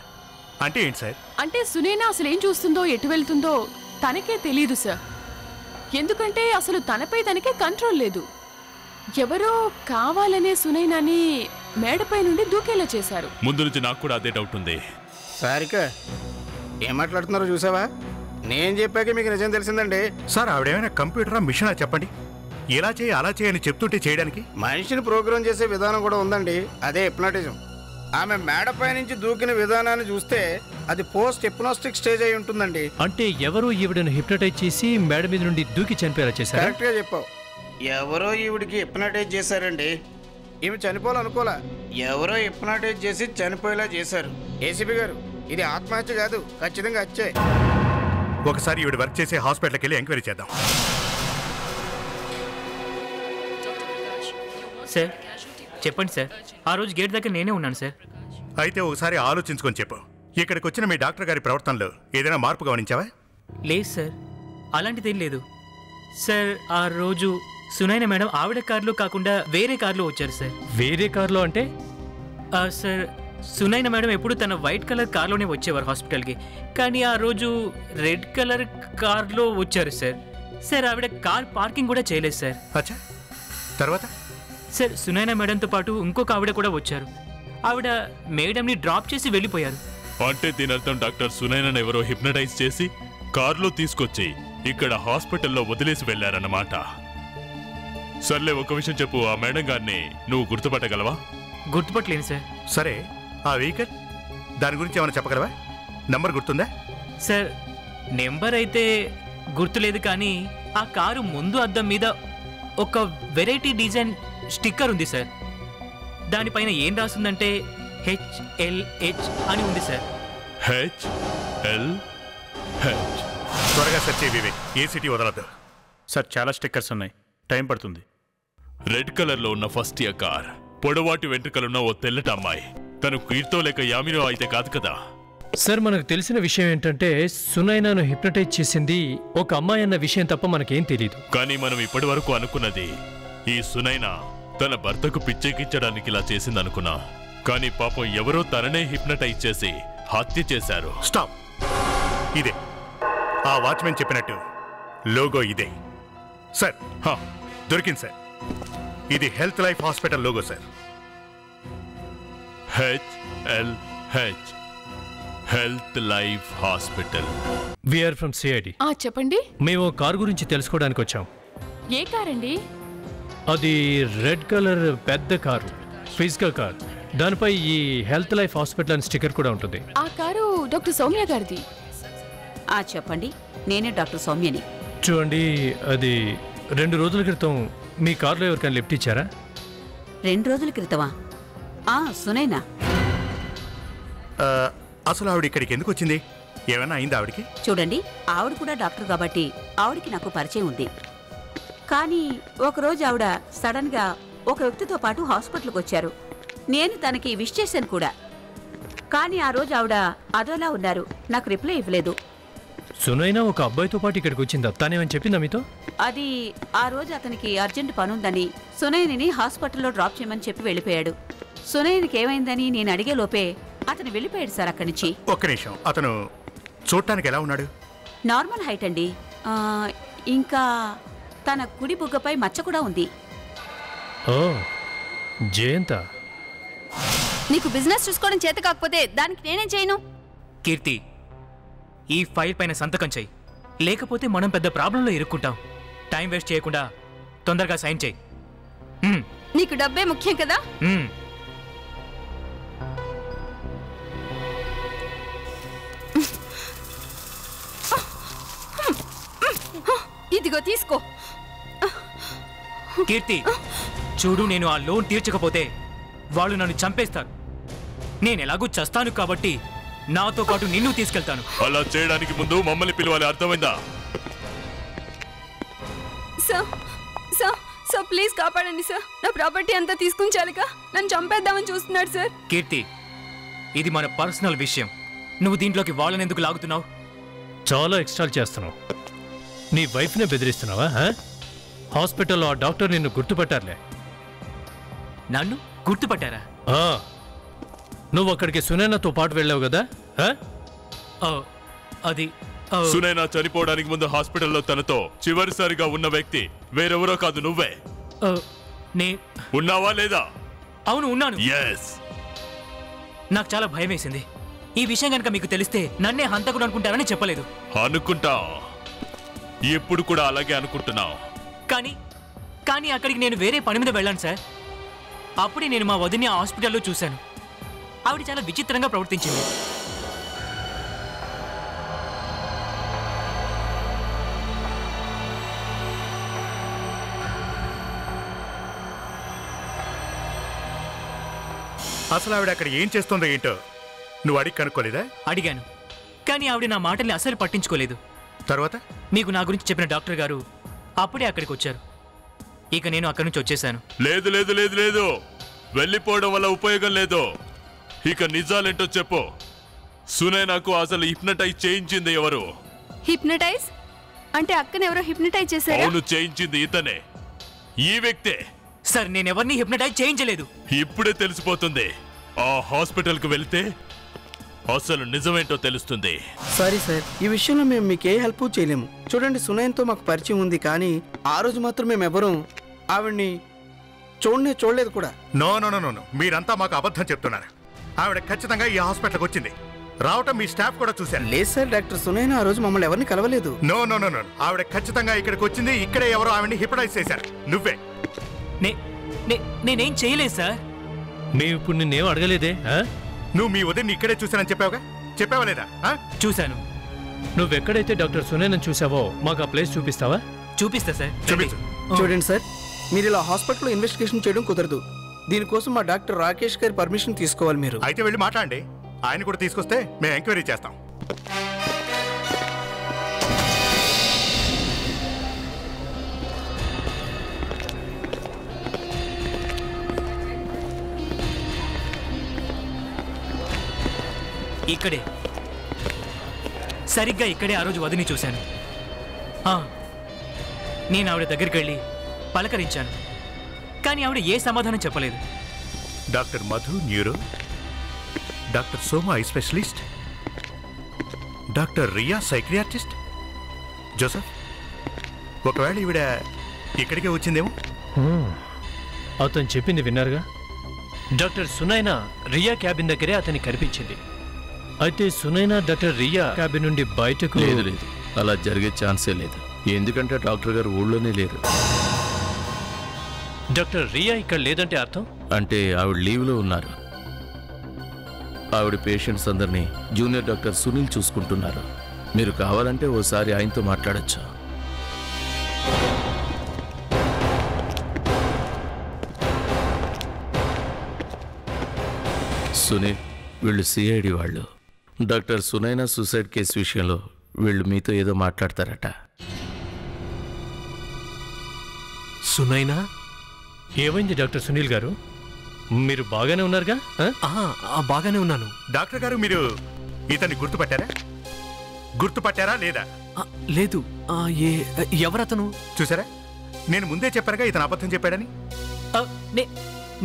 అంటే ఏంటి సార్? అంటే సునైనా అసలు ఏం చూస్తుందో, ఎటు వెళ్తుందో తనకే తెలియదు సార్. ఎందుకంటే అసలు తనపై తనకే కంట్రోల్ లేదు. ఎవరో కావాలనే సునైనాని మేడపై నుండి దూకేలా చేశారు. ముందు నుంచి నాకు కూడా అదే డౌట్ ఉంది. సారిక ఏం మాట్లాడుతున్నారో చూసావా? నేను చెప్పాక మీకు నిజం తెలిసిందండి. సార్ ఆవిడేమైనా కంప్యూటరా మిషనా చెప్పండి, ఇలా చేయి అలా చేయని చెప్తుంటే చేయడానికి. మనిషిని ప్రోగ్రామ్ చేసే విధానం కూడా ఉందండి, అదే హిప్నాటిజం. ఆమె మేడపై నుంచి దూకిన విధానాన్ని చూస్తే అది పోస్ట్ హిప్నాస్టిక్ స్టేజ్ అయి ఉంటుందండి. అంటే ఎవరో ఈవిడను హిప్నటైజ్ చేసి మేడ మీద నుండి దూకి చనిపోయేలా చేశారు. కరెక్ట్ గా చెప్పావు. ఎవరో ఈవిడికి హిప్నాటైజ్ చేశారండి. ఈమె చనిపోవాలనుకోలే, ఎవరో హిప్నాటైజ్ చేసి చనిపోయేలా చేశారు. ఏసీపీ గారు, ఇది ఆత్మహత్య కాదు, ఖచ్చితంగా హత్యే. ఒకసారి ఈవిడ వర్క్ చేసే హాస్పిటల్కి వెళ్ళి ఎంక్వైరీ చేద్దాం. సార్ చెప్పండి సార్, ఆ రోజు గేట్ దగ్గర నేనే ఉన్నాను సార్. అయితే ఒకసారి ఆలోచించుకొని చెప్పు, ఇక్కడికి వచ్చిన మీ డాక్టర్ గారి ప్రవర్తనలో ఏదైనా మార్పు గమనించావా? లేదు సార్, అలాంటిదేం లేదు సార్. ఆ రోజు సునైన మేడం ఆవిడ కారులో కాకుండా వేరే కారులో వచ్చారు సార్. వేరే కారులో అంటే? సార్ సునైన మేడం ఎప్పుడు తన వైట్ కలర్ కార్లోనే వచ్చేవారు హాస్పిటల్కి, కానీ ఆ రోజు రెడ్ కలర్ కార్లో వచ్చారు సార్. సార్ ఆవిడ కార్ పార్కింగ్ కూడా చేయలేదు సార్. అచ్చా, తర్వాత? సార్ సునైన మేడంతో పాటు ఇంకొక ఆవిడ కూడా వచ్చారు. ఆవిడ మేడంని డ్రాప్ చేసి వెళ్ళిపోయారు. అంటే దీని అర్థం డాక్టర్ సునైనను ఎవరో హిప్నటైజ్ చేసి కార్లో తీసుకొచ్చి ఇక్కడ హాస్పిటల్లో వదిలేసి వెళ్ళారన్నమాట. సర్లే, ఒక విషయం చెప్పు, ఆ మేడం గారిని నువ్వు గుర్తుపట్టగలవా? గుర్తుపట్టలేను సార్. సరే, ఆ వెహికల్ దాని గురించి ఏమైనా చెప్పగలవా? నంబర్ గుర్తుందా? సార్ నెంబర్ అయితే గుర్తులేదు, కానీ ఆ కారు ముందు అద్దం మీద ఒక వెరైటీ డిజైన్ స్టిక్కర్ ఉంది సార్. దానిపైన ఏం రాస్తుందంటే HLH అని ఉంది సార్. HLH. త్వరగా సెర్చ్ చేయి వివేక్, ఏ సిటీ వదలద్దు. సార్ చాలా స్టిక్కర్స్ ఉన్నాయి, టైం పడుతుంది. రెడ్ కలర్ లో ఉన్న ఫస్ట్ ఇయర్ కార్, పొడవాటి వెంట్రుకలున్న ఓ తెల్లటి అమ్మాయి. తను కీర్తో లేక యామినో అయితే కాదు కదా? సార్ మనకు తెలిసిన విషయం ఏంటంటే సునైనాను హిప్నటైజ్ చేసింది ఒక అమ్మాయి అన్న విషయం తప్ప మనకేం తెలియదు. కానీ మనం ఇప్పటి వరకు అనుకున్నది ఈ సునైనా తన భర్తకు పిచ్చెక్కించడానికి ఇలా చేసింది అనుకున్నా. కానీ పాపం ఎవరో తననే హిప్నటైజ్ చేసి హత్య చేశారు. స్టాప్. ఇదే ఆ వాచ్మెన్ చెప్పినట్టు లోగో ఇదే సార్. దొరికింది సార్, ఇది health life hospital logo sir. HLH, health life hospital. We're from CID. చెప్పండి. మేము కారు గురించి తెలుసుకోవడానికి వచ్చాం. ఏ కార్ అండి? అది రెడ్ కలర్ పెద్ద కారు, ఫిజికల్ కార్. దానిపై ఈ హెల్త్ లైఫ్ హాస్పిటల్ అని స్టిక్కర్ కూడా ఉంటుంది. ఆ కారు డాక్టర్ సౌమ్య గారిది. చెప్పండి, నేనే డాక్టర్ సౌమ్యని. చూడండి, అది 2 రోజుల క్రితం మీ కారులో ఎవరికైనా లిఫ్ట్ ఇచ్చారా? 2 రోజుల క్రితమా? సునైనా. అసలు ఆవిడ ఇక్కడికి ఎందుకు వచ్చింది? ఏమైనా అయిందా ఆవిడికి? చూడండి, ఆవిడ కూడా డాక్టర్ కాబట్టి ఆవిడికి నాకు పరిచయం ఉంది. కానీ ఒకరోజు ఆవిడ సడన్ గా ఒక వ్యక్తితో పాటు హాస్పిటల్కి వచ్చారు. నేను తనకి విష్ చేశాను కూడా. కానీ ఆ రోజు ఆవిడ అదోలా ఉన్నారు, నాకు రిప్లై ఇవ్వలేదు. సునైనా ఒక అబ్బాయితో పాటు ఇక్కడికి వచ్చిందా? తానేమని చెప్పిందా మీతో? అది ఆ రోజు అతనికి అర్జెంట్ పనుందని సునైని హాస్పిటల్లో డ్రాప్ చేయమని చెప్పి వెళ్ళిపోయాడు. సునైనికి ఏమైందని నేను అడిగే లోపే అతను వెళ్ళిపోయాడు సార్ అక్కడి నుంచి. ఒక్క నిమిషం, అతను చూడటానికి ఎలా ఉన్నాడు? నార్మల్ హైట్ అండి. ఇంకా తన కుడి బుగ్గపై మచ్చ కూడా ఉంది. ఓ జయంత, నీకు బిజినెస్ చూసుకోవడం చేత కాకపోతే దానికి నేనేం చేయను? కీర్తి, ఈ ఫైల్ పైన సంతకం చెయ్యి, లేకపోతే మనం పెద్ద ప్రాబ్లంలో ఇరుక్కుంటాం. టైం వేస్ట్ చేయకుండా తొందరగా సైన్ చేయి. నీకు డబ్బే ముఖ్యం కదా? ఇదిగో తీసుకో. కీర్తి చూడు, నేను ఆ లోన్ తీర్చకపోతే వాళ్ళు నన్ను చంపేస్తారు. నేను ఎలాగూ చస్తాను కాబట్టి నాతో పాటు నిన్ను తీసుకెళ్తాను. అలా చేయడానికి ముందు మమ్మల్ని పిలవాలి, అర్థమైందా? సార్ ప్లీజ్ కాపాడండి సార్. నా ప్రాపర్టీ అంతా తీసుకుని చాలుగా నన్ను చంపేద్దామని చూస్తున్నాడు సార్. కీర్తి, ఇది మన పర్సనల్ విషయం. నువ్వు దీంట్లోకి వాళ్ళని ఎందుకు లాగుతున్నావు? చాలా ఎక్స్ట్రాల్ చేస్తున్నావు. నీ వైఫ్నే బెదిరిస్తున్నావా? హాస్పిటల్లో ఆ డాక్టర్ నిన్ను గుర్తుపట్టారులే. నన్ను గుర్తుపట్టారా? నువ్వు అక్కడికి సునైనాతో పాటు వెళ్ళావు కదా? అది సునైనా చనిపోవడానికి ముందు హాస్పిటల్లో తనతో చివరిసారిగా ఉన్న వ్యక్తి వేరెవరో కాదు, నువ్వే. ఉన్నావా లేదా? అవును, ఉన్నాను. yes. నాకు చాలా భయం వేసింది. ఈ విషయం కనుక మీకు తెలిస్తే నన్నే హంతకుడు అనుకుంటారని చెప్పలేదు. అనుకుంటా, ఎప్పుడు కూడా అలాగే అనుకుంటున్నావు. కానీ అక్కడికి నేను వేరే పని మీద వెళ్ళాను సార్. అప్పుడే నేను మా వదిని హాస్పిటల్లో చూశాను. ఆవిడ చాలా విచిత్రంగా ప్రవర్తించింది. అసలు ఆవిడ అక్కడ ఏం చేస్తుందో ఏంటో నువ్వు అడిగి కనుక్కోలేదా? అడిగాను, కానీ ఆవిడ నా మాటల్ని అసలు పట్టించుకోలేదు. తర్వాత మీకు నా గురించి చెప్పిన డాక్టర్ గారు అప్పుడే అక్కడికి వచ్చారు. ఇక నేను అక్కడి నుంచి వచ్చేసాను. లేదు లేదు లేదు లేదు, వెళ్ళిపోవడం వల్ల ఉపయోగం లేదు. ఇక నిజాలేంటో చెప్పు. సునైనాకు అసలు హిప్నటైజ్ చేయించింది ఎవరు? హిప్నటైజ్ అంటే అక్కని ఎవరో హిప్నటైజ్ చేశారు? అవును, చేయించింది ఇతనే, ఈ వ్యక్తే. సార్, నేను ఎవరిని హిప్నటైజ్ చేయించలేదు. ఇప్పుడే తెలిసిపోతుంది. ఆ హాస్పిటల్కి వెళ్తే అసలు నిజమేంటో తెలుస్తుంది. సారీ సార్, ఈ విషయంలో మేము మీకు ఏ హెల్ప్ చేయలేము. చూడండి, సునైన్తో మాకు పరిచయం ఉంది, కానీ ఆ రోజు మాత్రం మేము ఎవరూ ఆవిడ్ని చూడలేదు కూడా. నో నో నో నో, మీరంతా మాకు అబద్ధం చెప్తున్నారు. ఆవిడ ఖచ్చితంగా ఈ హాస్పిటల్కి వచ్చింది. రావటం మీ స్టాఫ్ కూడా చూశారు. లేదు సార్, డాక్టర్ సునైనా ఆ రోజు మమ్మల్ని ఎవరిని కలవలేదు. నో నో నో నో, ఆవిడ ఖచ్చితంగా ఇక్కడికి వచ్చింది. ఇక్కడే ఎవరో ఆవిడని హిప్నటైజ్ చేశారు. నువ్వే. నేనేం చేయలేదు సార్. మేము ఇప్పుడు నిన్నేం అడగలేదే. నువ్వు మీ ఉదయం ఇక్కడే చూశానని చెప్పావా లేదా? చూశాను. నువ్వెక్కడైతే డాక్టర్ సునైనని చూసావో మాకు ఆ ప్లేస్ చూపిస్తావా? చూపిస్తా సార్. చూడండి సార్, మీరు ఇలా హాస్పిటల్లో ఇన్వెస్టిగేషన్ చేయడం కుదరదు. దీనికోసం మా డాక్టర్ రాకేష్ గారి పర్మిషన్ తీసుకోవాలి మీరు. అయితే వెళ్ళి మాట్లాడండి. ఆయన కూడా తీసుకొస్తే మేము ఎంక్వైరీ చేస్తాం. ఇక్కడే, సరిగ్గా ఇక్కడే ఆ రోజు వదిని చూశాను. నేను ఆవిడ దగ్గరికి వెళ్ళి పలకరించాను, కానీ ఆవిడ ఏ సమాధానం చెప్పలేదు. Doctor Madhu neuro, doctor Soma eye specialist, doctor Riya psychiatrist. Joseph, ఒకవేళ ఈవిడ ఇక్కడికే వచ్చిందేమో. అతను చెప్పింది విన్నారుగా. డాక్టర్ సునైనా రియా క్యాబిన్ దగ్గరే అతన్ని కనిపించింది. అయితే సునైనా డాక్టర్ రియా క్యాబిన్ నుండి బయటకు లేదు, అలా జరిగే ఛాన్సే లేదు. ఎందుకంటే డాక్టర్ గారు ఊళ్ళోనే లేరు. డాక్టర్ రియా ఇక్కడ లేదంటే అర్థం? అంటే ఆవిడ లీవ్లో ఉన్నారు. ఆవిడ పేషెంట్స్ అందరినీ జూనియర్ డాక్టర్ సునీల్ చూసుకుంటున్నారు. మీరు కావాలంటే ఓసారి ఆయనతో మాట్లాడచ్చు. సునీల్, వీళ్ళు సిఐడి వాళ్ళు. డాక్టర్ సునైనా సూసైడ్ కేసు విషయంలో వీళ్ళు మీతో ఏదో మాట్లాడతారట. సునైనా? ఏమైంది డాక్టర్ సునీల్ గారు? మీరు బాగానే ఉన్నారుగా? బాగానే ఉన్నాను. డాక్టర్ గారు, మీరు ఇతన్ని గుర్తుపట్టారా లేదా? లేదు. ఎవరతను? చూసారా, నేను ముందే చెప్పానుగా ఇతను అబద్ధం చెప్పాడని.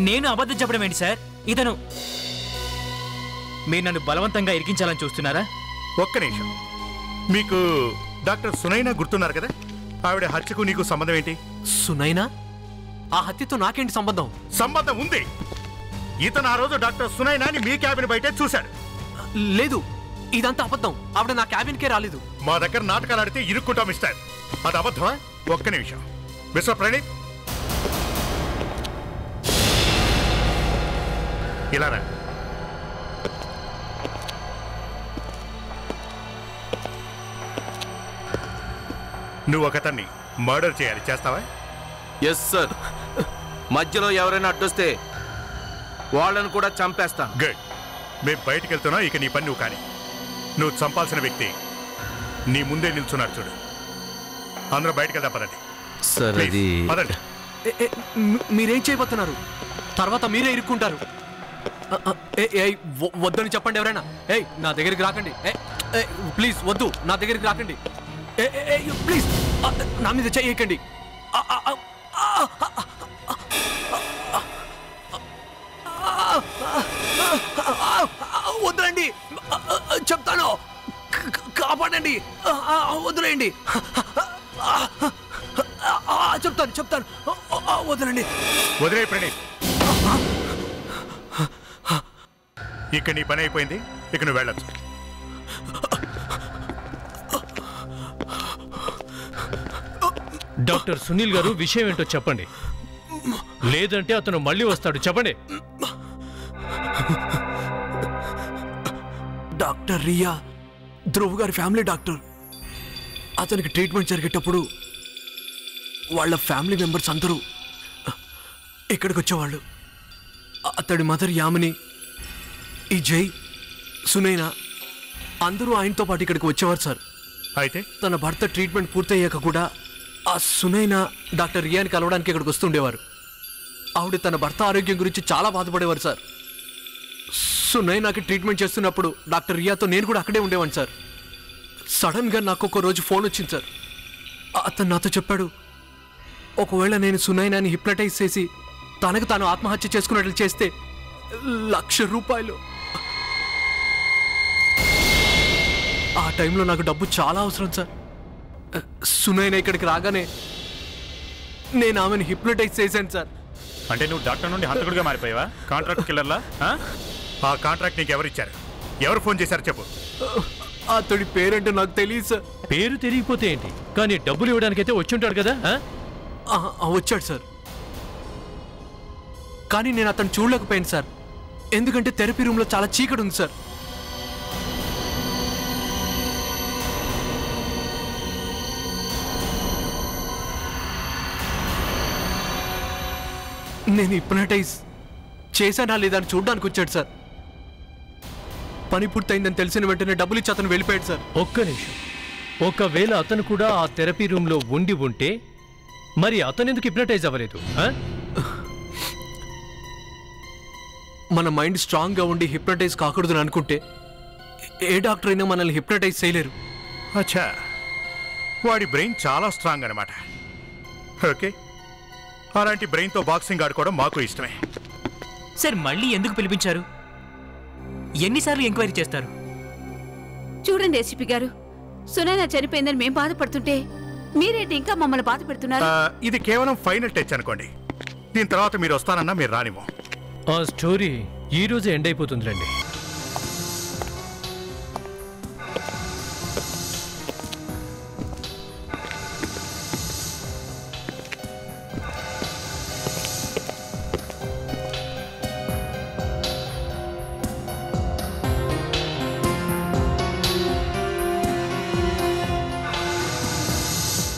నేను అబద్ధం చెప్పడం ఏంటి సార్? ఇతను మీరు నన్ను బలవంతంగా ఇరికించాలని చూస్తున్నారా? ఒక్క నిమిషం. మీకు డాక్టర్ సునైనా గుర్తున్నారు కదా? ఆవిడ హత్యకు నీకు సంబంధం ఏంటి? సునైనా? ఆ హత్యతో నాకేంటి సంబంధం? సంబంధం ఉంది. ఇతను ఆ రోజు డాక్టర్ సునైనాని మీ క్యాబిన్ బయటే చూశాడు. లేదు, ఇదంతా అబద్ధం. ఆవిడ నా క్యాబిన్కే రాలేదు. మా దగ్గర నాటకాలు ఆడితే ఇరుక్కుంటాం మిస్టర్. అది అబద్ధమా? ఒక్క నిమిషం. మిస్టర్ ప్రణీత్, ఇలా రా. నువ్వు ఒకతన్ని మర్డర్ చేయాలి, చేస్తావా? Yes sir. మధ్యలో ఎవరైనా అడ్డొస్తే వాళ్ళని కూడా చంపేస్తాను. గుడ్. మేము బయటికి వెళ్తున్నా. ఇక నీ పని నువ్వు కానీ. నువ్వు చంపాల్సిన వ్యక్తి నీ ముందే నిల్చున్నాడు, చూడు. అందరూ బయటికి వెళ్దాం, పదండి. సార్, అది పదండి. మీరేం చేయబోతున్నారు? తర్వాత మీరే ఇరుక్కుంటారు. వద్దని చెప్పండి ఎవరైనా. నా దగ్గరికి రాకండి. ప్లీజ్ వద్దు, నా దగ్గరికి రాకండి. ప్లీజ్ నా మీద చేయకండి. వద్దులండి, చెప్తాను. కాపాడండి, వదిలేయండి. చెప్తాను. వదలండి. వదిలే ప్రణీత్. ఇక్కడ నీ పని అయిపోయింది. ఇక నువ్వు వెళ్ళొచ్చు. డాక్టర్ సునీల్ గారు విషయం ఏంటో చెప్పండి, లేదంటే అతను మళ్ళీ వస్తాడు. చెప్పండి. డాక్టర్ రియా ధ్రువ్ గారి ఫ్యామిలీ డాక్టర్. అతనికి ట్రీట్మెంట్ జరిగేటప్పుడు వాళ్ళ ఫ్యామిలీ మెంబర్స్ అందరూ ఇక్కడికి వచ్చేవాళ్ళు. అతడి మదర్ యామిని, ఈ జై, సునైనా అందరూ ఆయనతో పాటు ఇక్కడికి వచ్చేవారు సార్. అయితే తన భర్త ట్రీట్మెంట్ పూర్తయ్యాక కూడా ఆ సునైనా డాక్టర్ రియాని కలవడానికి ఇక్కడికి వస్తుండేవారు. ఆవిడ తన భర్త ఆరోగ్యం గురించి చాలా బాధపడేవారు సార్. సునైనాకి ట్రీట్మెంట్ చేస్తున్నప్పుడు డాక్టర్ రియాతో నేను కూడా అక్కడే ఉండేవాడిని సార్. సడన్గా నాకు ఒక రోజు ఫోన్ వచ్చింది సార్. అతను నాతో చెప్పాడు, ఒకవేళ నేను సునైనాని హిప్నటైజ్ చేసి తనకు తాను ఆత్మహత్య చేసుకున్నట్లు చేస్తే ₹1,00,000. ఆ టైంలో నాకు డబ్బు చాలా అవసరం సార్. సునైనా ఇక్కడికి రాగానే నేను ఆమెను హిప్నటైజ్ చేశాను సార్. అంటే నువ్వు డాక్టర్ నుండి హంతకుడిగా మారిపోయావా? కాంట్రాక్ట్ కిల్లర్లా? ఆ కాంట్రాక్ట్ నీకు ఎవరు ఇచ్చారు? ఎవరు ఫోన్ చేశారు చెప్పు. అతడి పేరంటే నాకు తెలియదు సార్. పేరు తెలియకపోతే ఏంటి, కానీ డబ్బులు ఇవ్వడానికైతే వచ్చి ఉంటాడు కదా. వచ్చాడు సార్, కానీ నేను అతను చూడలేకపోయాను సార్. ఎందుకంటే థెరపీ రూమ్లో చాలా చీకటి ఉంది సార్. నేను హిప్నటైజ్ చేశానా లేదా అని చూడడానికి వచ్చాడు సార్. పని పూర్తయిందని తెలిసిన వెంటనే డబ్బులు ఇచ్చి అతను వెళ్ళిపోయాడు సార్. ఒక్క నిమిషం, ఒకవేళ అతను కూడా ఆ థెరపీ రూమ్లో ఉండి ఉంటే మరి అతను ఎందుకు హిప్నటైజ్ అవ్వలేదు? మన మైండ్ స్ట్రాంగ్గా ఉండి హిప్నటైజ్ కాకూడదని అనుకుంటే ఏ డాక్టర్ అయినా మనల్ని హిప్నటైజ్ చేయలేరు. అచ్చా, వాడి బ్రెయిన్ చాలా స్ట్రాంగ్ అనమాట. ఓకే, అలాంటి బ్రెయిన్తో బాక్సింగ్ ఆడుకోవడం మాకు ఇష్టమే. సార్ మళ్ళీ ఎందుకు పిలిపించారు? ఎన్నిసార్లు ఎంక్వైరీ చేస్తారు? చూడండి ఏసీపీ గారు, సునైనా చనిపోయిందని మేము బాధపడుతుంటే మీరేంటి ఇంకా మమ్మల్ని బాధ పెడుతున్నారు? ఇది కేవలం ఫైనల్ టచ్ అనుకోండి. దీని తర్వాత మీరు వస్తానన్నా మీరు రానిమో. ఆ స్టోరీ ఈ రోజే ఎండ్ అయిపోతుందిలేండి.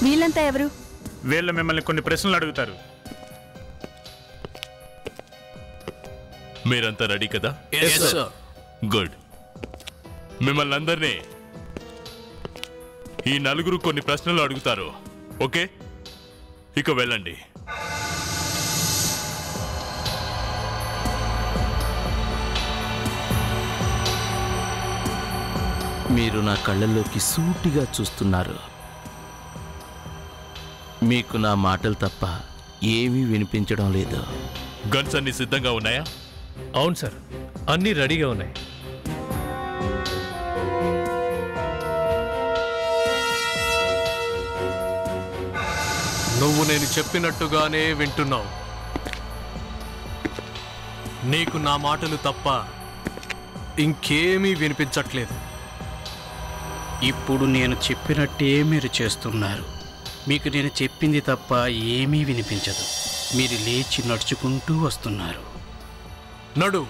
వీళ్ళంతా ఎవరు? వీళ్ళు మిమ్మల్ని కొన్ని ప్రశ్నలు అడుగుతారు. మీరంతా రెడీ కదా? గుడ్. మిమ్మల్ని అందరినీ ఈ నలుగురు కొన్ని ప్రశ్నలు అడుగుతారు. ఓకే, ఇక వెళ్ళండి. మీరు నా కళ్ళల్లోకి సూటిగా చూస్తున్నారు. మీకు నా మాటలు తప్ప ఏమీ వినిపించడం లేదు. గన్స్ అన్ని సిద్ధంగా ఉన్నాయా? అవును సార్, అన్నీ రెడీగా ఉన్నాయి. నువ్వు నేను చెప్పినట్టుగానే వింటున్నావు. నీకు నా మాటలు తప్ప ఇంకేమీ వినిపించట్లేదు. ఇప్పుడు నేను చెప్పినట్టే మీరు చేస్తున్నారు. మీకు నేను చెప్పింది తప్ప ఏమీ వినిపించదు. మీరు లేచి నడుచుకుంటూ వస్తున్నారు. నడు.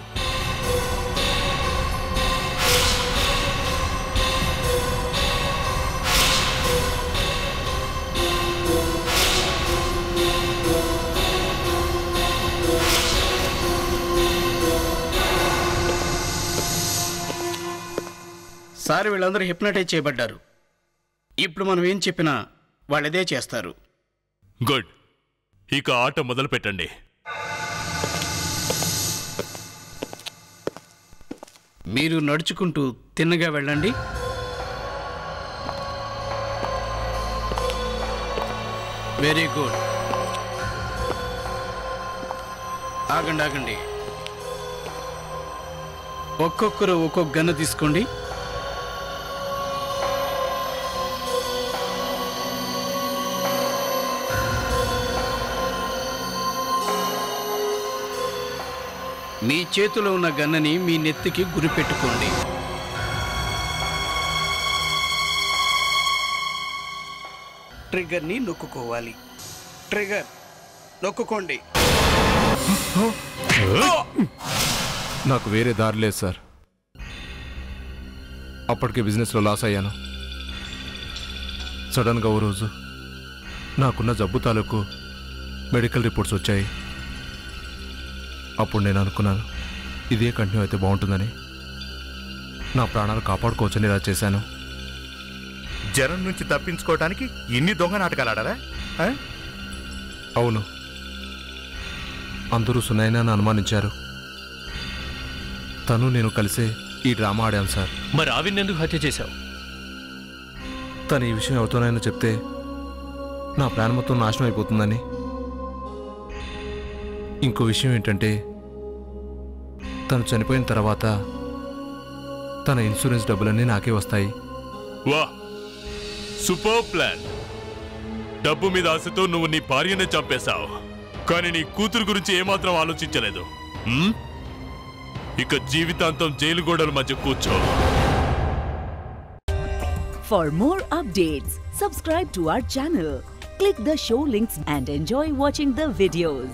సార్, వీళ్ళందరూ హిప్నటైజ్ చేయబడ్డారు. ఇప్పుడు మనం ఏం చెప్పినా వాళ్ళదే చేస్తారు. గుడ్. ఇక ఆట మొదలు పెట్టండి. మీరు నడుచుకుంటూ తిన్నగా వెళ్ళండి. Very good. ఆగండి ఆగండి. ఒక్కొక్కరు ఒక్కొక్క గన్ను తీసుకోండి. మీ చేతిలో ఉన్న గన్నని మీ నెత్తికి గురిపెట్టుకోండి. ట్రిగ్గర్ని నొక్కుకోవాలి. ట్రిగ్గర్ నొక్కుకోండి. నాకు వేరే దారి లేదు సార్. అప్పటికే బిజినెస్లో లాస్ అయ్యాను. సడన్గా ఓ రోజు నాకున్న జబ్బు తాలూకు మెడికల్ రిపోర్ట్స్ వచ్చాయి. అప్పుడు నేను అనుకున్నాను ఇదే కంటిన్యూ అయితే బాగుంటుందని. నా ప్రాణాలు కాపాడుకోవచ్చని ఇలా చేశాను. జనం నుంచి తప్పించుకోవడానికి ఇన్ని దొంగ నాటకాలు ఆడారా? అవును, అందరూ సునైనాను అనుమానించారు. తను నేను కలిసే ఈ డ్రామా ఆడాం సార్. మరి ఆవిడెందుకు హత్య చేశావు? తను ఈ విషయం ఎవరితోనైనా చెప్తే నా ప్లాన్ మొత్తం నాశనం అయిపోతుందని. ఇంకో విషయం ఏంటంటే తను చనిపోయిన తర్వాత తన ఇన్సూరెన్స్ డబ్బులన్నీ నాకే వస్తాయి. వా, సూపర్ ప్లాన్. డబ్బు మీద ఆశతో నువ్వు నీ భార్యనే చంపేశావు, కానీ నీ కూతురు గురించి ఏమాత్రం ఆలోచించలేదు. ఇక జీవితాంతం జైలు గోడల మధ్య కూర్చో. For more updates, subscribe to our channel, click the show links and enjoy watching the videos.